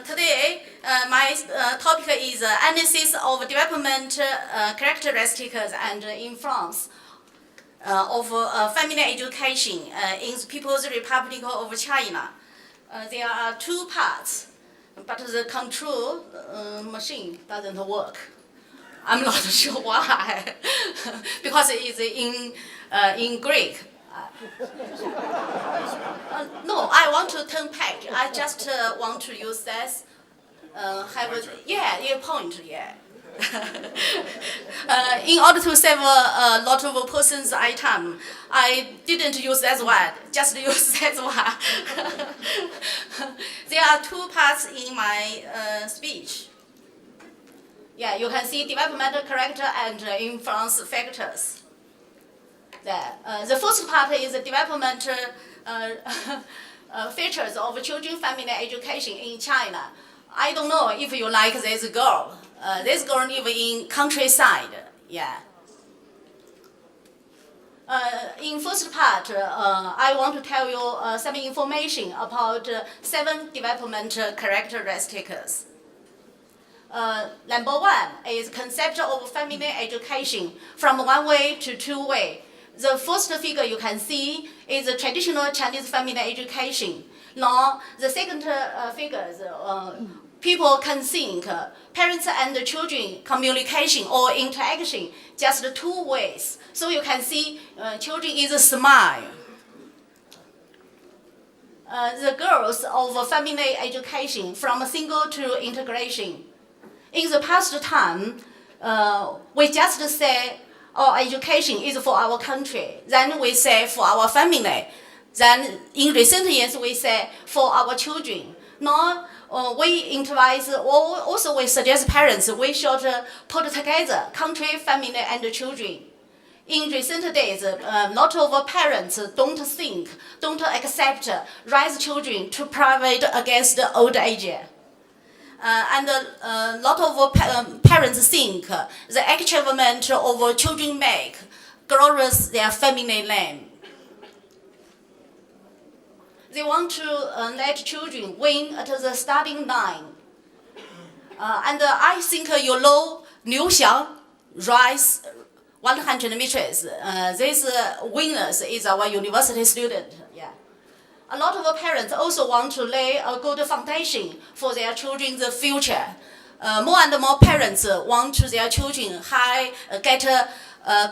Today, my topic is analysis of development characteristics and influence of family education in the People's Republic of China. There are two parts, but the control machine doesn't work. I'm not sure why, because it's in Greek. No, I want to turn page. I just want to use this. Point. In order to save a lot of persons' time, I didn't use that one. Just use that one. There are two parts in my speech. Yeah, you can see developmental character and influence factors. The first part is the developmental features of children's family education in China. I don't know if you like this girl. This girl lives in countryside. Yeah. In first part, I want to tell you some information about 7 developmental characteristics. Number 1 is concept of family education from one way to two way. The first figure you can see is the traditional Chinese family education. Now, the second figure, people can think parents and children communication or interaction just two ways. So you can see children is a smile. The girls of family education from single to integration. In the past time, we just say our education is for our country. Then we say for our family. Then in recent years we say for our children. Now we improvise, also we suggest parents we should put together country, family, and children. In recent days, a lot of parents don't accept raise children to private against old age. And a lot of parents think the achievement of children make glorious their family name. They want to let children win at the starting line. And I think you know Liao rise 100 meters. This winners is our university student. Yeah. A lot of parents also want to lay a good foundation for their children's future. More and more parents want their children get a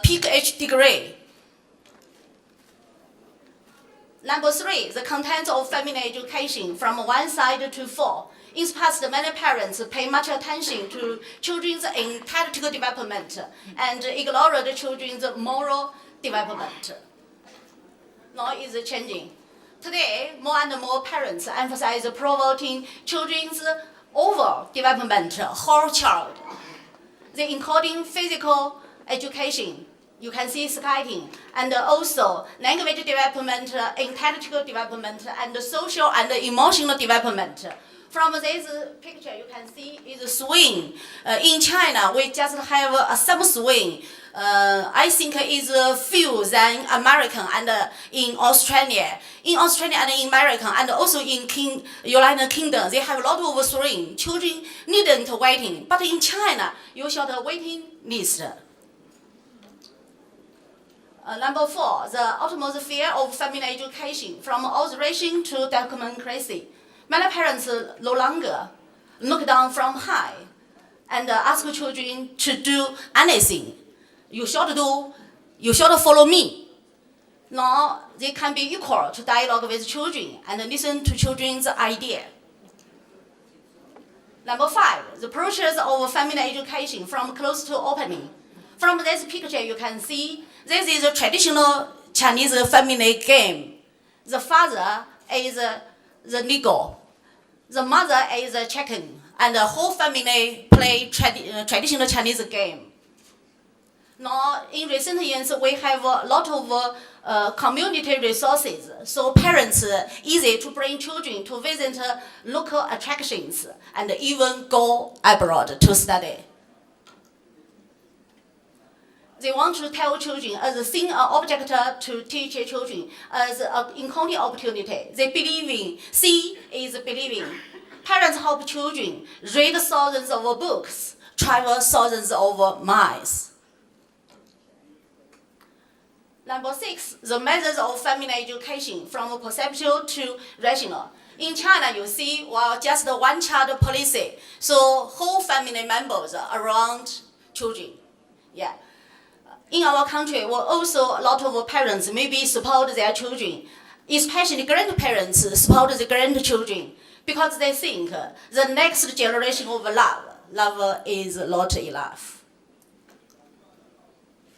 PhD degree. Number 3, the content of family education from 1 side to 4. In the past, many parents pay much attention to children's intellectual development and ignore the children's moral development. Now it's changing. Today, more and more parents emphasize promoting children's overall development, whole child. They including physical education, you can see skating, and also language development, intellectual development, and social and emotional development. From this picture, you can see is a swing. In China, we just have some swing. I think is few than American and in Australia. In Australia and in America and also in United Kingdom, they have a lot of swing. Children needn't waiting, but in China, you should waiting list. Number 4, the atmosphere of family education from observation to democracy. Many parents no longer look down from high and ask children to do anything. You should follow me. Now they can be equal to dialogue with children and listen to children's idea. Number 5, the process of family education from close to opening. From this picture, you can see this is a traditional Chinese family game. The father is the legal, the mother is a chicken, and the whole family play traditional Chinese game. Now, in recent years, we have a lot of community resources, so parents easy to bring children to visit local attractions and even go abroad to study. They want to tell children as seeing an object to teach children as an encountering opportunity. They believe in, see is believing. Parents help children read thousands of books, travel thousands of miles. Number 6, the methods of family education from perceptual to rational. In China, you see, well, just the one-child policy, so whole family members are around children. Yeah. In our country, well, also a lot of parents maybe support their children, especially grandparents support the grandchildren, because they think the next generation of love is not enough.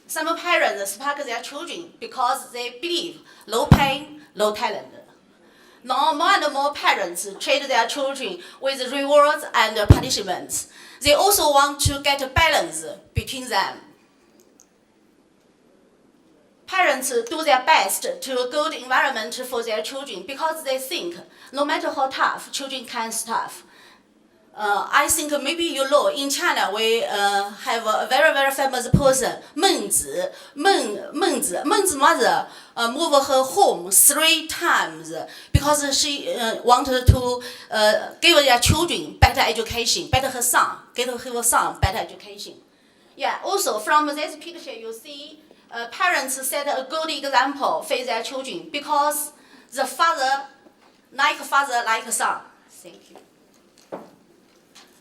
Some parents spark their children because they believe no pain, no talent. Now more and more parents treat their children with rewards and punishments. They also want to get a balance between them. Parents do their best to a good environment for their children because they think no matter how tough, children can survive. I think maybe you know, in China we have a very, very famous person, Mengzi. Mengzi's mother moved her home 3 times because she wanted to give their children better education, give her son better education. Yeah, also from this picture you see parents set a good example for their children because the father, like son. Thank you.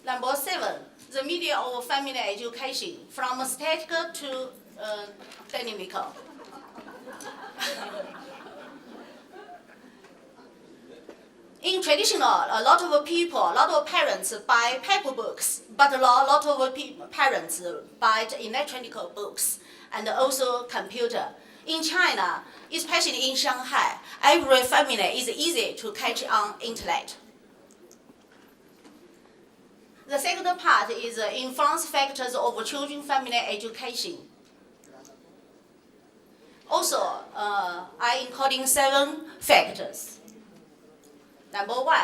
Number 7, the media of family education, from static to dynamical. In traditional, a lot of parents buy paper books, but a lot of parents buy electronic books and also computer. In China, especially in Shanghai, every family is easy to catch on internet. The second part is influence factors of children's family education. Also, I including 7 factors. Number 1,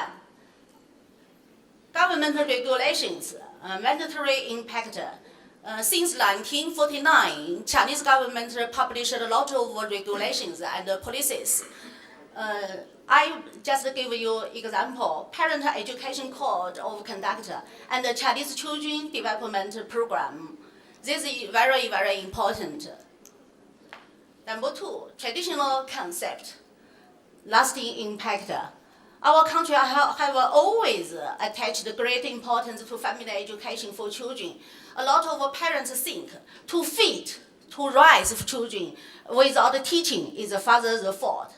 government regulations, mandatory impact. Since 1949, Chinese government published a lot of regulations and policies. I just give you example, Parent Education Code of Conduct and the Chinese Children Development Program. This is very, very important. Number 2, traditional concept, lasting impact. Our country have always attached great importance to family education for children. A lot of parents think to raise children without teaching is the father's fault.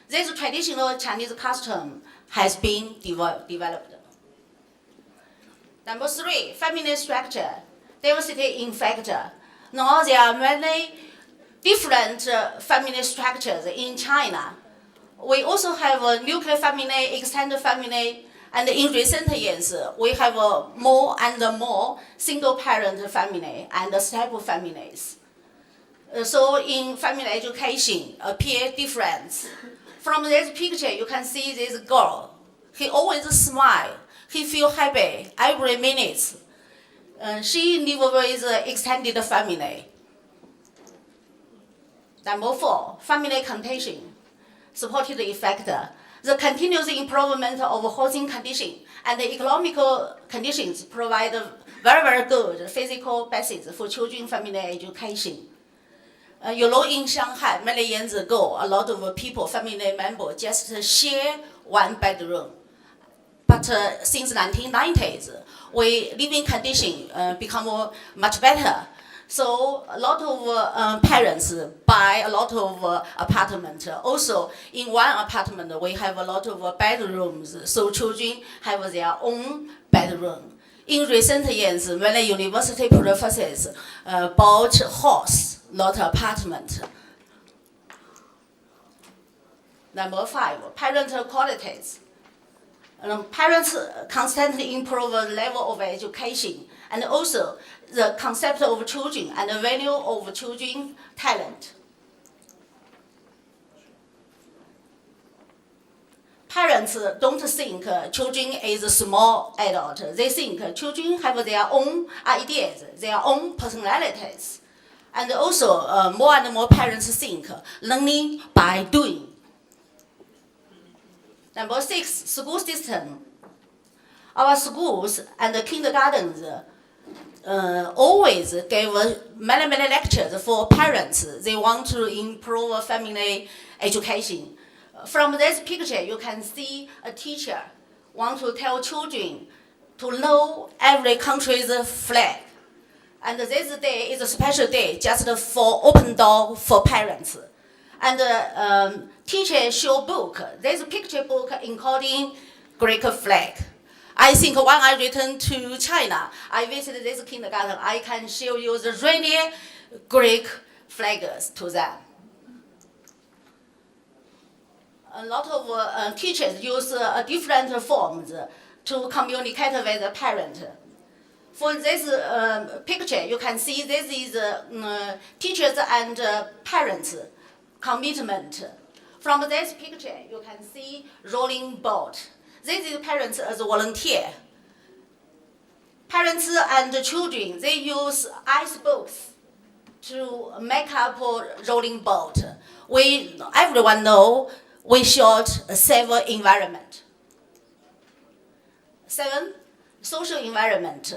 This traditional Chinese custom has been developed. Number 3, family structure, diversity in factor. Now there are many different family structures in China. We also have a nuclear family, extended family, and in recent years, we have more and more single-parent family and step families. So in family education, appear difference. From this picture, you can see this girl. He always smile. He feel happy every minute. She live with extended family. Number 4, family contagion, supported effect. The continuous improvement of housing conditions and economical conditions provide a very, very good physical basis for children's family education. You know, in Shanghai, many years ago, a lot of people, family members, just share one bedroom. But since 1990s, we living condition become much better. So a lot of parents buy a lot of apartments. Also, in one apartment, we have a lot of bedrooms, so children have their own bedroom. In recent years, many university professors bought house, not apartment. Number 5, parental qualities. Parents constantly improve the level of education and also the concept of children and the value of children's talent. Parents don't think children is a small adult. They think children have their own ideas, their own personalities. And also, more and more parents think learning by doing. Number 6, school system. Our schools and kindergartens always gave many lectures for parents. They want to improve family education. From this picture, you can see a teacher want to tell children to know every country's flag. And this day is a special day just for open door for parents. And teacher show book, this picture book encoding Greek flag. I think when I return to China, I visit this kindergarten, I can show you the really Greek flags to them. A lot of teachers use different forms to communicate with the parent. For this picture, you can see this is teachers and parents' commitment. From this picture, you can see rolling boat. This is parents as a volunteer. Parents and children, they use icebox to make up a rolling boat. Everyone know we should save environment. 7, social environment.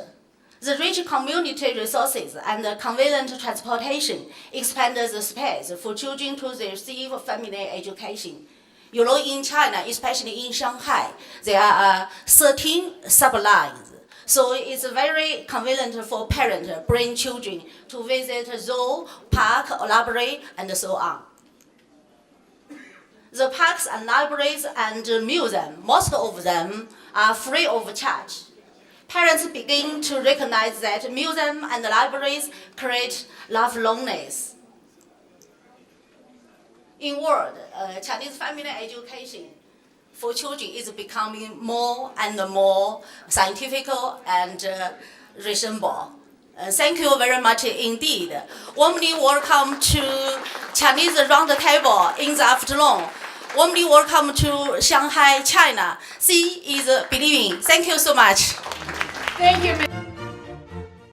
The rich community resources and convenient transportation expand the space for children to receive family education. You know, in China, especially in Shanghai, there are 13 sublines. So it's very convenient for parents to bring children to visit zoo, park, library, and so on. The parks and libraries and museums, most of them are free of charge. Parents begin to recognize that museums and libraries create lifelongness. In world, Chinese family education for children is becoming more and more scientific and reasonable. Thank you very much indeed. Warmly welcome to Chinese Round Table in the afternoon. Warmly welcome to Shanghai, China. See is believing. Thank you so much. Thank you.